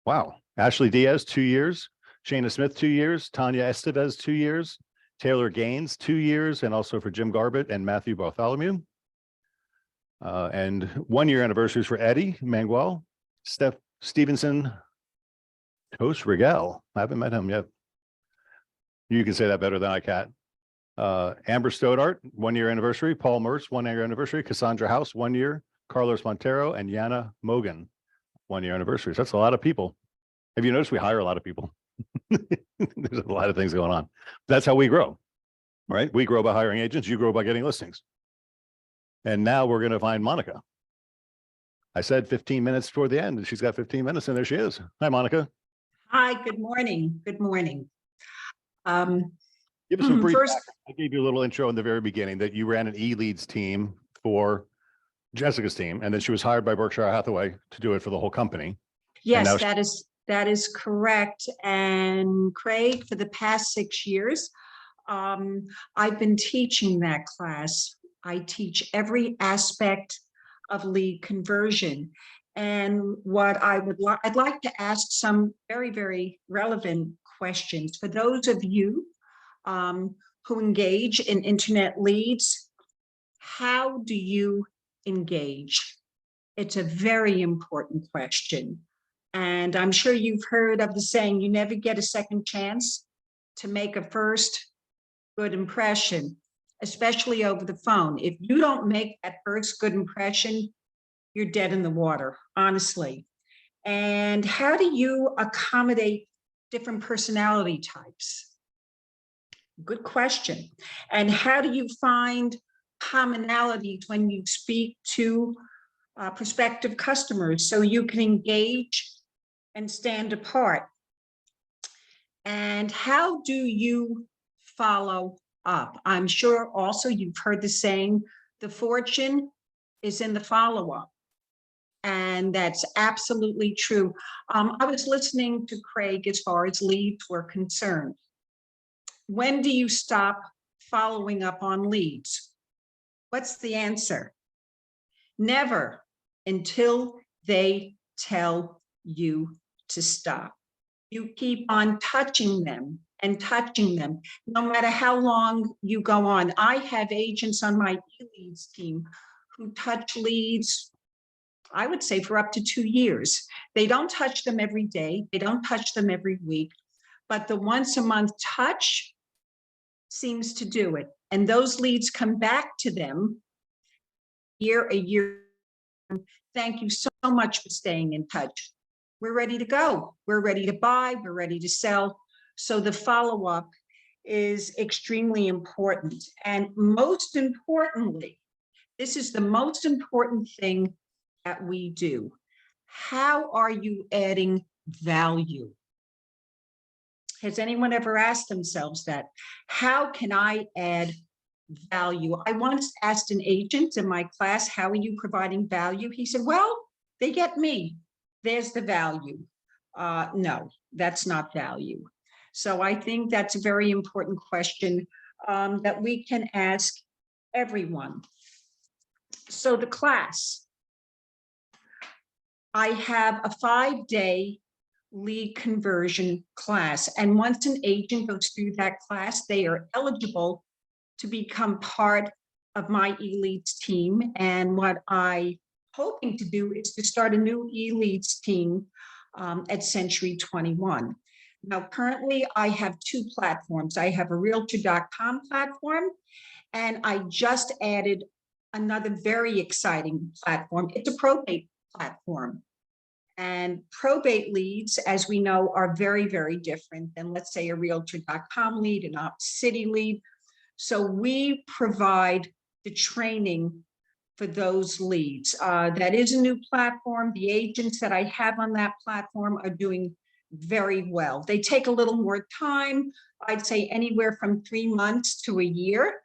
Wow. Ashley Diaz, 2 years. Shayna Smith, 2 years. Tanya Estevez, 2 years. Taylor Gaines, 2 years. And also for Jim Garbett and Matthew Bartholomew. And 1 year anniversaries for Eddie Manguel, Steph Stevenson, Toast Rigel. I haven't met him yet. You can say that better than I can. Amber Stodart, 1 year anniversary. Paul Mertz, 1 year anniversary. Cassandra House, 1 year. Carlos Montero and Yana Mogan, 1 year anniversaries. That's a lot of people. Have you noticed we hire a lot of people? There's a lot of things going on. That's how we grow, right? We grow by hiring agents. You grow by getting listings. And now we're going to find Monica. I said 15 minutes toward the end, and she's got 15 minutes, and there she is. Hi, Monica. Hi, good morning. Good morning. Give us some brief. First, I gave you a little intro in the very beginning that you ran an e-leads team for Jessica's team, and then she was hired by Berkshire Hathaway to do it for the whole company. yes, now that is correct. And Craig, for the past 6 years, I've been teaching that class. I teach every aspect of lead conversion. And what I'd like to ask some very, very relevant questions for those of you who engage in internet leads. How do you engage? It's a very important question. And I'm sure you've heard of the saying, you never get a second chance to make a first good impression, especially over the phone. If you don't make that first good impression, you're dead in the water, honestly. And how do you accommodate different personality types? Good question. And how do you find commonalities when you speak to prospective customers so you can engage and stand apart? And how do you follow up? I'm sure also you've heard the saying, the fortune is in the follow-up. And that's absolutely true. I was listening to Craig as far as leads were concerned. When do you stop following up on leads? What's the answer? Never, until they tell you to stop. You keep on touching them and touching them, no matter how long you go on. I have agents on my e-leads team who touch leads I would say for up to 2 years. They don't touch them every day. They don't touch them every week, but the once a month touch seems to do it. And those leads come back to them a year. Thank you so much for staying in touch. We're ready to go. We're ready to buy. We're ready to sell. So the follow-up is extremely important. And most importantly, this is the most important thing that we do. How are you adding value? Has anyone ever asked themselves that? How can I add value? I once asked an agent in my class, how are you providing value? He said, well, they get me. There's the value. No, that's not value. So I think that's a very important question that we can ask everyone. So the class, I have a 5-day lead conversion class. And once an agent goes through that class, they are eligible to become part of my eLeads team. And what I'm hoping to do is to start a new eLeads team at Century 21. Now, currently I have 2 platforms. I have a Realtor.com platform, and I just added another very exciting platform. It's a probate platform. And probate leads, as we know, are very, very different than, let's say, a Realtor.com lead, an OpCity lead. So we provide the training for those leads. That is a new platform. The agents that I have on that platform are doing very well. They take a little more time. I'd say anywhere from 3 months to a year,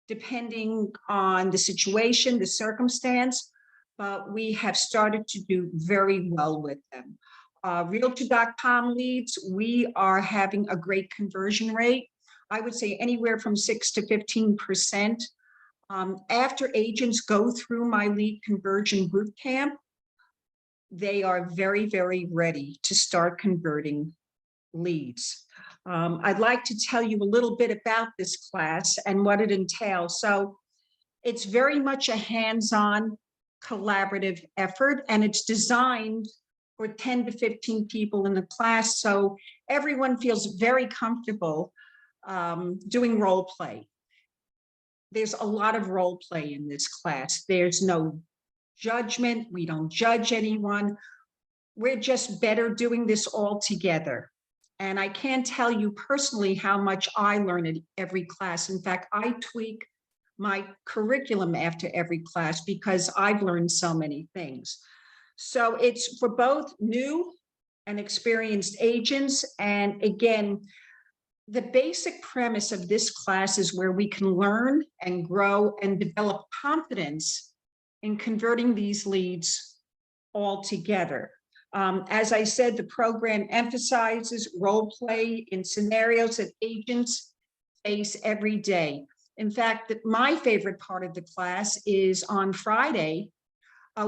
depending on the situation, the circumstance, but we have started to do very well with them. Realtor.com leads, we are having a great conversion rate. I would say anywhere from 6 to 15%. After agents go through my lead conversion boot camp, they are very, very ready to start converting leads. I'd like to tell you a little bit about this class and what it entails. So it's very much a hands-on collaborative effort, and it's designed for 10 to 15 people in the class. So everyone feels very comfortable doing role play. There's a lot of role play in this class. There's no judgment. We don't judge anyone. We're just better doing this all together. And I can't tell you personally how much I learn at every class. In fact, I tweak my curriculum after every class because I've learned so many things. So it's for both new and experienced agents. And again, the basic premise of this class is where we can learn and grow and develop confidence in converting these leads all together. As I said, the program emphasizes role play in scenarios that agents face every day. In fact, my favorite part of the class is on Friday,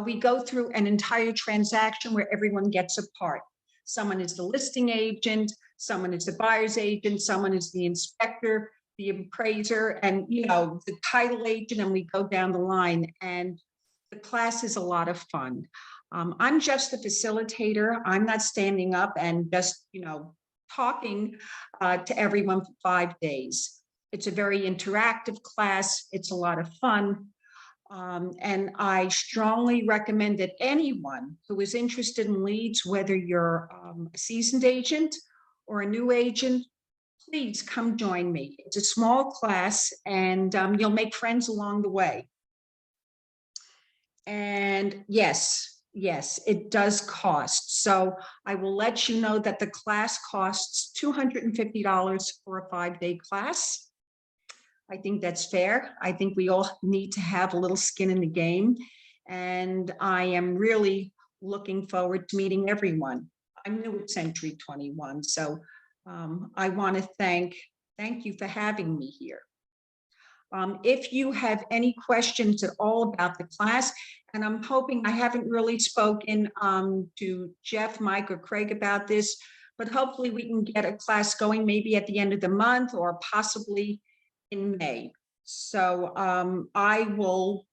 we go through an entire transaction where everyone gets a part. Someone is the listing agent, someone is the buyer's agent, someone is the inspector, the appraiser, and the title agent, and we go down the line. And the class is a lot of fun. I'm just the facilitator. I'm not standing up and just, talking to everyone for 5 days. It's a very interactive class. It's a lot of fun. And I strongly recommend that anyone who is interested in leads, whether you're a seasoned agent or a new agent, please come join me. It's a small class, and you'll make friends along the way. And yes, it does cost. So I will let you know that the class costs $250 for a 5-day class. I think that's fair. I think we all need to have a little skin in the game. And I am really looking forward to meeting everyone. I'm new at Century 21, so I want to thank you for having me here. If you have any questions at all about the class, and I'm hoping I haven't really spoken to Jeff, Mike, or Craig about this, but hopefully we can get a class going maybe at the end of the month or possibly in May. So I will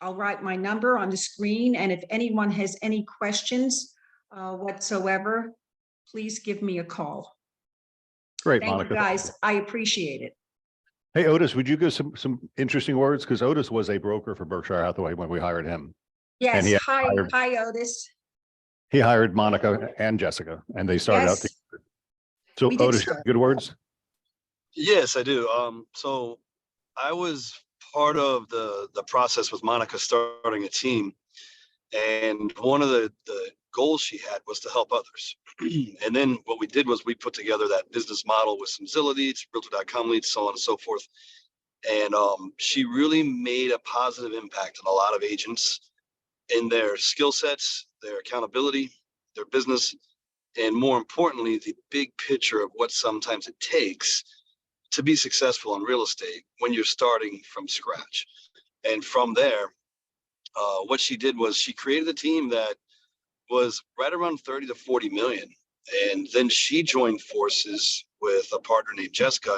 I'll write my number on the screen, and if anyone has any questions whatsoever, please give me a call. Great, Thank you, Monica. guys. I appreciate it. Hey, Otis, would you give some interesting words? Because Otis was a broker for Berkshire Hathaway when we hired him. Yes, he hi, hired- Otis. He hired Monica and Jessica, and they started out. Yes, So we did Otis, start. good words? Yes, I do. So I was part of the process with Monica starting a team. And one of the goals she had was to help others. And then what we did was we put together that business model with some Zillow leads, Realtor.com leads, so on and so forth. And she really made a positive impact on a lot of agents in their skill sets, their accountability, their business, and more importantly, the big picture of what sometimes it takes to be successful in real estate when you're starting from scratch. And from there, what she did was she created a team that was right around 30 to 40 million. And then she joined forces with a partner named Jessica,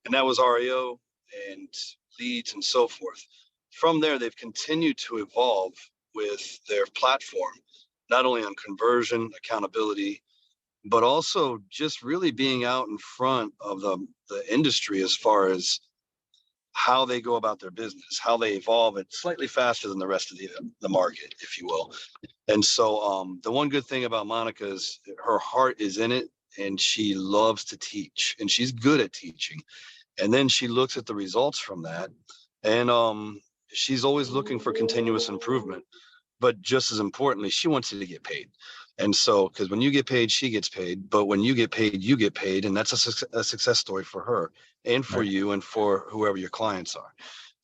and that was REO and leads and so forth. From there, they've continued to evolve with their platform, not only on conversion, accountability, but also just really being out in front of the industry as far as how they go about their business, how they evolve it slightly faster than the rest of the market, if you will. And so the one good thing about Monica is her heart is in it, and she loves to teach, and she's good at teaching. And then she looks at the results from that, and she's always looking for continuous improvement. But just as importantly, she wants you to get paid. And so, because when you get paid, she gets paid. But when you get paid, you get paid. And that's a success story for her and for you and for whoever your clients are.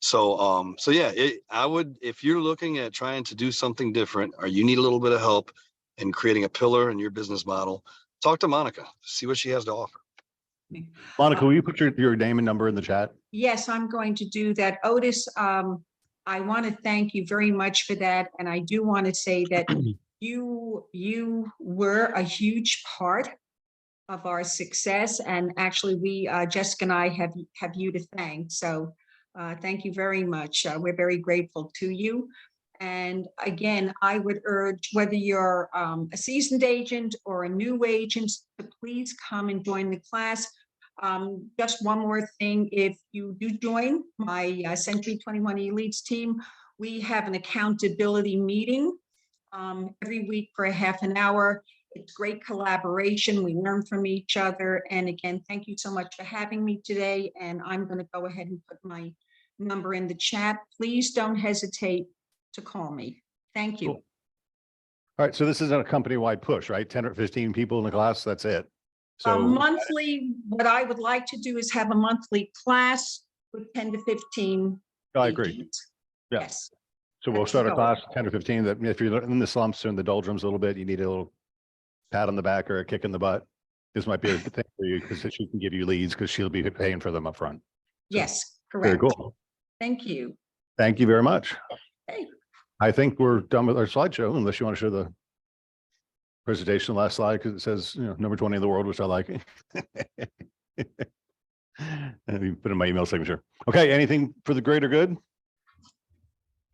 So, so yeah, I would, if you're looking at trying to do something different, or you need a little bit of help in creating a pillar in your business model, talk to Monica, see what she has to offer. Monica, will you put your name and number in the chat? Yes, I'm going to do that. Otis, I want to thank you very much for that. And I do want to say that you were a huge part of our success. And actually, Jessica and I have you to thank. So thank you very much. We're very grateful to you. And again, I would urge, whether you're a seasoned agent or a new agent, to please come and join the class. Just one more thing, if you do join my Century 21 eLeads team, we have an accountability meeting every week for a half an hour. It's great collaboration. We learn from each other. And again, thank you so much for having me today. And I'm going to go ahead and put my number in the chat. Please don't hesitate to call me. Thank you. Cool. All right, so this isn't a company-wide push, right? 10 or 15 people in the class, that's it. So Monthly, what I would like to do is have a monthly class with 10 to 15. I agree. agents. Yeah. Yes. So we'll That's start a the class 10 or 15 that if you're in the slumps or in the doldrums a little bit, you need a little pat on the back or a kick in the butt. This might be a good thing for you because she can give you leads because she'll be paying for them up front. Yes, Very correct. cool. Thank you. Thank you very much. Hey. I think we're done with our slideshow unless you want to show the presentation last slide because it says, number 20 in the world, which I like. And you put in my email signature. Okay, anything for the greater good?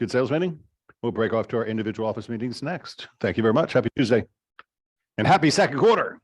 Good sales meeting? We'll break off to our individual office meetings next. Thank you very much. Happy Tuesday. And happy second quarter.